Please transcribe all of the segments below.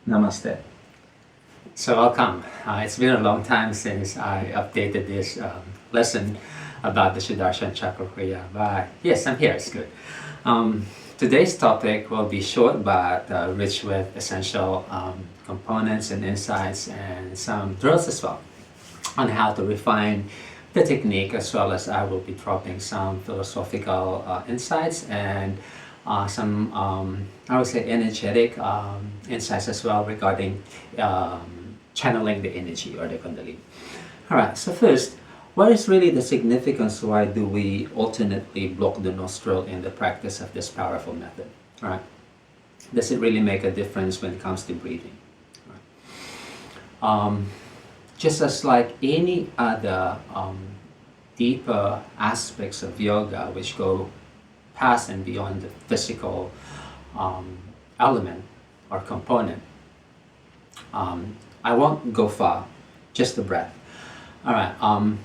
Namaste. So welcome. It's been a long time since I updated this lesson about the Darshan Chakra Kriya, but yes, I'm here. It's good. Today's topic will be short but rich with essential components and insights and some drills as well on how to refine the technique, as well as I will be dropping some philosophical insights and some, I would say, energetic insights as well regarding channeling the energy or the Kundalini. Alright, so first, what is really the significance? Why do we alternately block the nostril in the practice of this powerful method? Alright, does it really make a difference when it comes to breathing? Just as like any other deeper aspects of yoga which go past and beyond the physical element or component, I won't go far, just the breath. Alright,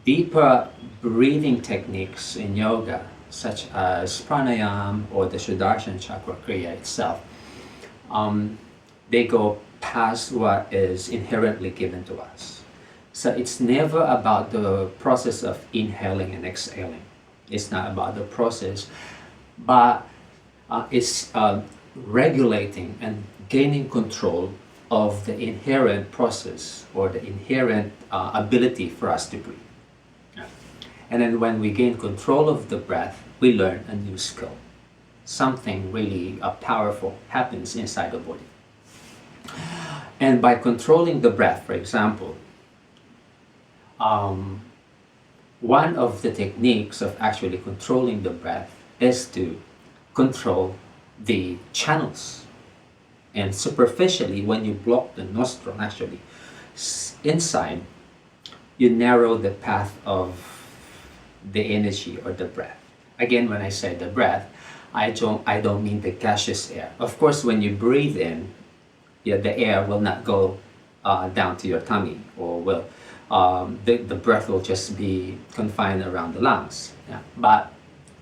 deeper breathing techniques in yoga, such as pranayama or the Sudarshan Chakra Kriya itself, they go past what is inherently given to us. So it's never about the process of inhaling and exhaling. It's not about the process, but it's regulating and gaining control of the inherent process or the inherent ability for us to breathe. And then when we gain control of the breath, we learn a new skill. Something really powerful happens inside the body. And by controlling the breath, for example, one of the techniques of actually controlling the breath is to control the channels. And superficially, when you block the nostril, actually, inside, you narrow the path of the energy or the breath. Again, when I say the breath, I don't mean the gaseous air. Of course, when you breathe in, the air will not go down to your tummy, or will the breath will just be confined around the lungs. Yeah. But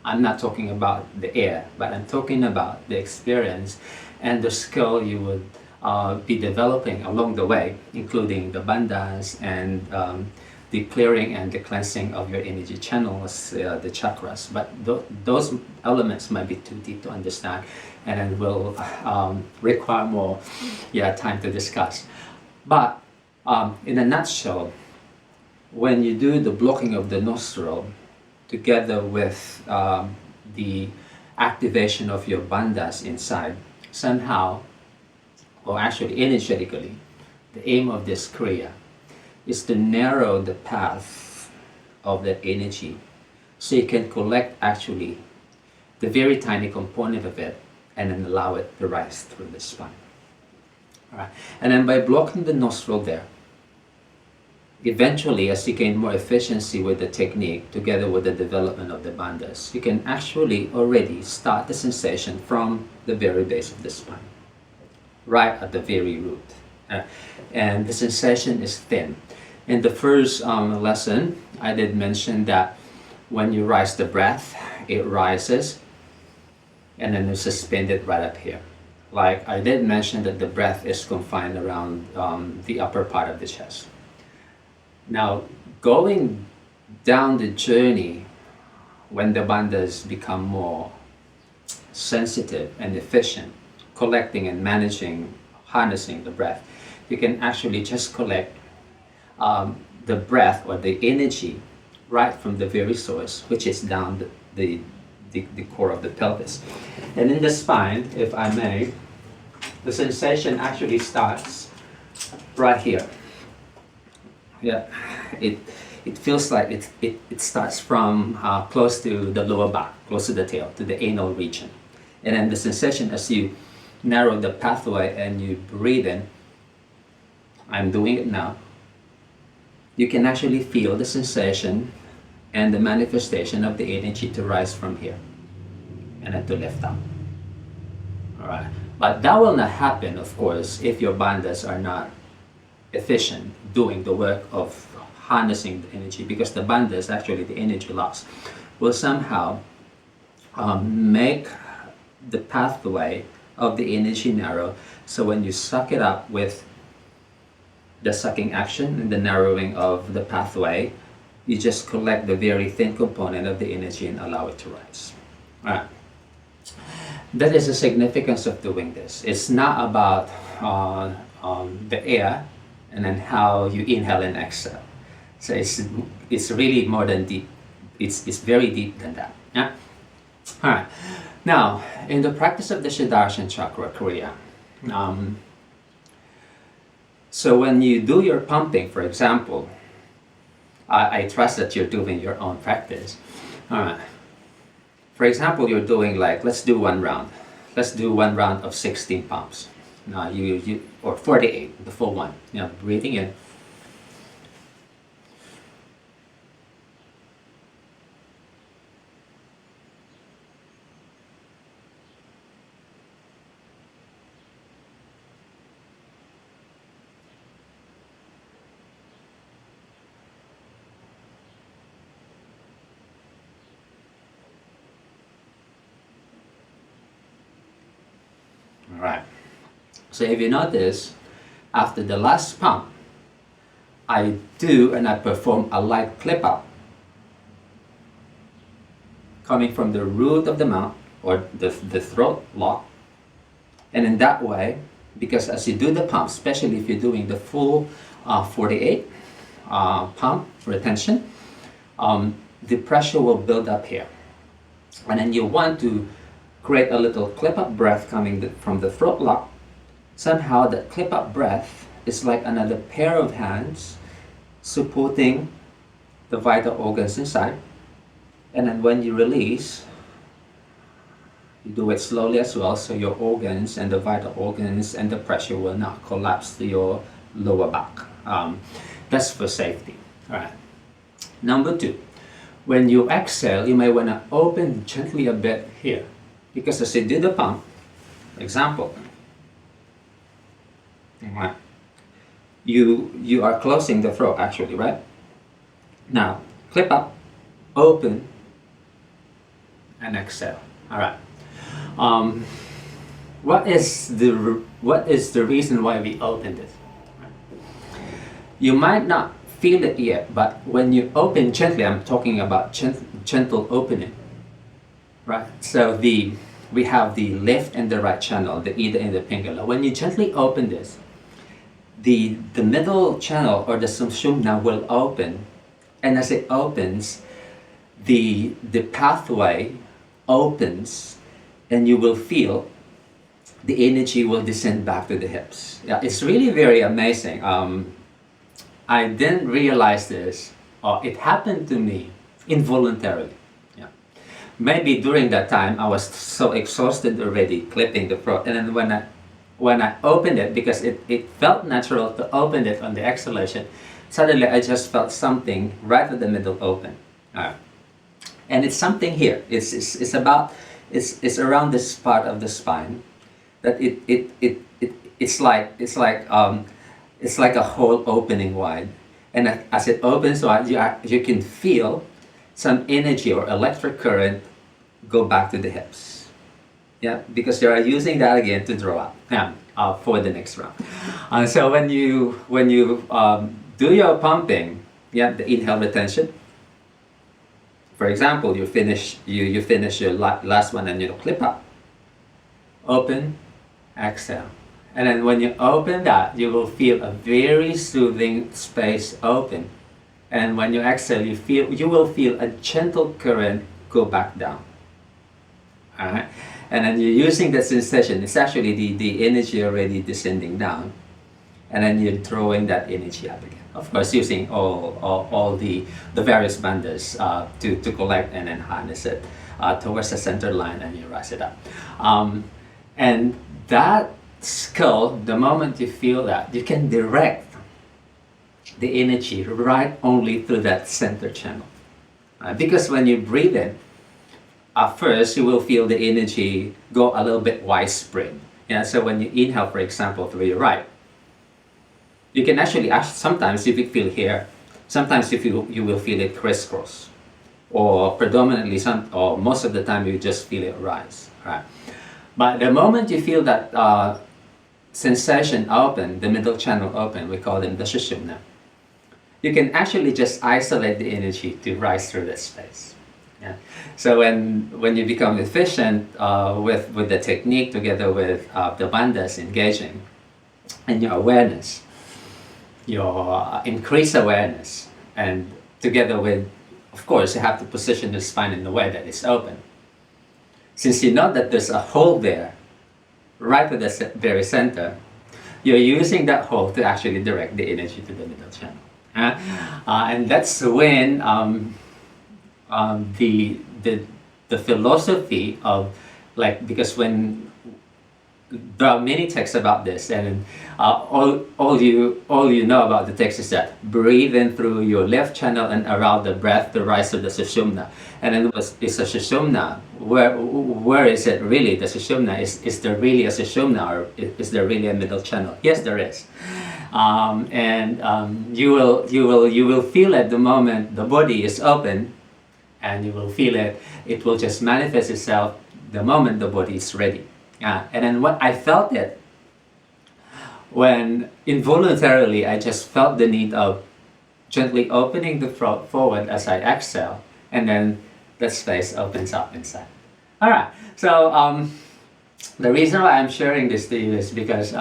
I'm not talking about the air, but I'm talking about the experience and the skill you would be developing along the way, including the bandhas and the clearing and the cleansing of your energy channels, the chakras. But those elements might be too deep to understand, and then will require more time to discuss. But in a nutshell, when you do the blocking of the nostril together with the activation of your bandhas inside, somehow, or actually energetically, the aim of this kriya is to narrow the path of that energy so you can collect actually the very tiny component of it and then allow it to rise through the spine. All right. And then by blocking the nostril there, eventually, as you gain more efficiency with the technique together with the development of the bandhas, you can actually already start the sensation from the very base of the spine, right at the very root. And the sensation is thin. In the first lesson, I did mention that when you rise the breath, it rises and then you suspend it right up here. Like I did mention that the breath is confined around the upper part of the chest. Now, going down the journey, when the bandhas become more sensitive and efficient, collecting and managing, harnessing the breath, you can actually just collect the breath or the energy right from the very source, which is down the core of the pelvis. And in the spine, if I may, the sensation actually starts right here. Yeah, it feels like it starts from close to the lower back, close to the tail, to the anal region. And then the sensation as you narrow the pathway and you breathe in, I'm doing it now, you can actually feel the sensation and the manifestation of the energy to rise from here and then to lift up. Alright, but that will not happen, of course, if your bandhas are not efficient doing the work of harnessing the energy, because the bandhas, actually the energy loss, will somehow make the pathway of the energy narrow. So when you suck it up with the sucking action and the narrowing of the pathway, you just collect the very thin component of the energy and allow it to rise. All right. That is the significance of doing this. It's not about the air and then how you inhale and exhale. So it's really more than deep. It's very deep than that. Yeah. All right. Now, in the practice of the Darshan Chakra Kriya, so when you do your pumping, for example, I trust that you're doing your own practice. All right. For example, you're doing like, let's do one round. Let's do one round of 16 pumps. Now or 48, the full one. You know, breathing in. All right. So if you notice, after the last pump, I do and I perform a light clip up, coming from the root of the mouth or the throat lock. And in that way, because as you do the pump, especially if you're doing the full 48 pump retention, the pressure will build up here. And then you want to create a little clip-up breath coming from the throat lock. Somehow that clip-up breath is like another pair of hands supporting the vital organs inside. And then when you release, you do it slowly as well, so your organs and the vital organs and the pressure will not collapse to your lower back. That's for safety. All right. Number 2, when you exhale, you may want to open gently a bit here. Because as you do the pump, for example, right, you are closing the throat actually, right? Now, clip up, open, and exhale. All right. What is the reason why we opened it? You might not feel it yet, but when you open gently, I'm talking about gentle opening. Right, so we have the left and the right channel, the Ida and the Pingala. When you gently open this, the middle channel or the Sushumna will open, and as it opens, the pathway opens, and you will feel the energy will descend back to the hips. Yeah, it's really very amazing. I didn't realize this, or it happened to me involuntarily. Maybe during that time I was so exhausted already clipping the throat, and then when I opened it, because it felt natural to open it on the exhalation, suddenly I just felt something right at the middle open. And it's something here. It's around this part of the spine that it's like a hole opening wide, and as it opens wide, you can feel some energy or electric current go back to the hips. Yeah, because you are using that again to draw up for the next round. So when you do your pumping, the inhale retention. For example, you finish your last one and you clip up, open, exhale, and then when you open that, you will feel a very soothing space open. And when you exhale, you will feel a gentle current go back down. All right? And then you're using that sensation. It's actually the energy already descending down, and then you're drawing that energy up again. Of course, using all the various bandhas to collect and then harness it towards the center line, and you rise it up. And that skill, the moment you feel that, you can direct the energy right only through that center channel. Because when you breathe in, at first you will feel the energy go a little bit widespread. So when you inhale, for example, through your right, you can actually sometimes you will feel here, sometimes you will feel it crisscross, or predominantly or most of the time you just feel it rise. Right? But the moment you feel that sensation open, the middle channel open, we call them the Sushumna, you can actually just isolate the energy to rise through that space. Yeah. So when you become efficient with the technique together with the bandhas engaging and your awareness, your increased awareness, and together with, of course, you have to position the spine in a way that is open. Since you know that there's a hole there, right at the very center, you're using that hole to actually direct the energy to the middle channel. And that's when the philosophy of, like, because when there are many texts about this, and all you know about the text is that breathe in through your left channel and allow the breath to rise to the Sushumna. And then it's a Sushumna. Where is it really? The Sushumna, is there really a Sushumna, or is there really a middle channel? Yes, there is. You will feel at the moment the body is open, and you will feel it. It will just manifest itself the moment the body is ready. And then what I felt it when involuntarily I just felt the need of gently opening the throat forward as I exhale, and then the space opens up inside. All right. So the reason why I'm sharing this to you is because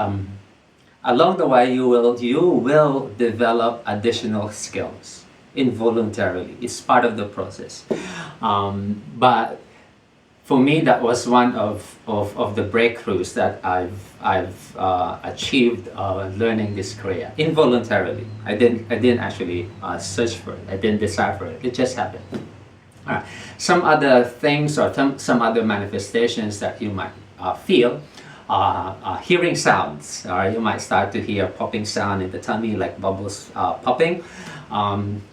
along the way you will develop additional skills involuntarily. It's part of the process. But for me, that was one of the breakthroughs that I've achieved learning this Kriya involuntarily. I didn't actually search for it. I didn't desire for it. It just happened. All right. Some other things or some other manifestations that you might feel. Hearing sounds. You might start to hear popping sound in the tummy, like bubbles popping.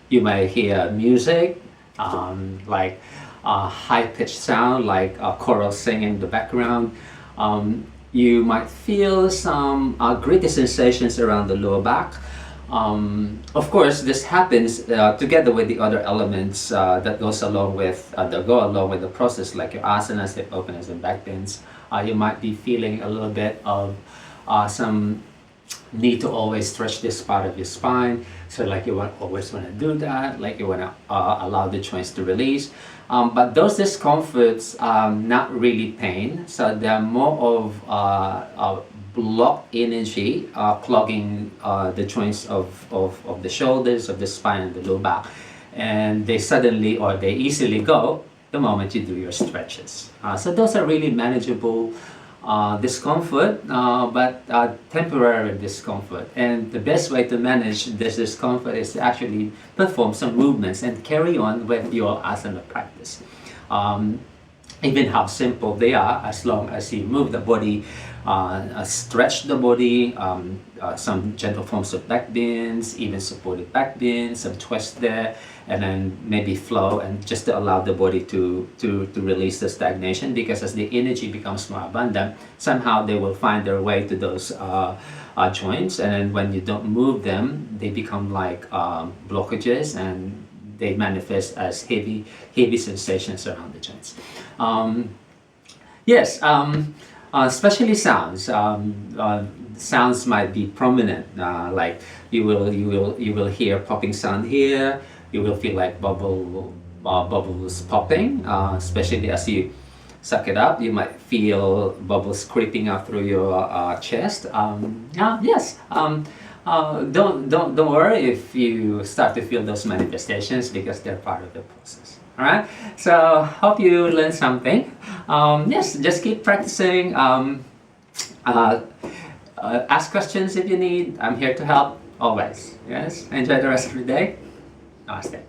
You may hear music, like high-pitched sound, like choral singing in the background. You might feel some gritty sensations around the lower back. Of course, this happens together with the other elements that go along with the process, like your asanas, hip openers, and back bends. You might be feeling a little bit of some need to always stretch this part of your spine. So like you always want to do that, like you want to allow the joints to release. But those discomforts are not really pain. So they're more of blocked energy clogging the joints of the shoulders, of the spine, and the lower back. And they easily go the moment you do your stretches. So those are really manageable discomfort, but temporary discomfort. And the best way to manage this discomfort is to actually perform some movements and carry on with your asana practice. Even how simple they are, as long as you move the body, stretch the body, some gentle forms of back bends, even supported back bends, some twist there, and then maybe flow, and just to allow the body to release the stagnation, because as the energy becomes more abundant, somehow they will find their way to those joints, and then when you don't move them, they become like blockages, and they manifest as heavy sensations around the joints. Yes, especially sounds. Sounds might be prominent. Like you will hear popping sound here. You will feel like bubbles popping, especially as you suck it up. You might feel bubbles creeping up through your chest. Yes. Don't worry if you start to feel those manifestations, because they're part of the process. All right. So hope you learned something. Yes. Just keep practicing. Ask questions if you need. I'm here to help always. Yes. Enjoy the rest of your day. Namaste.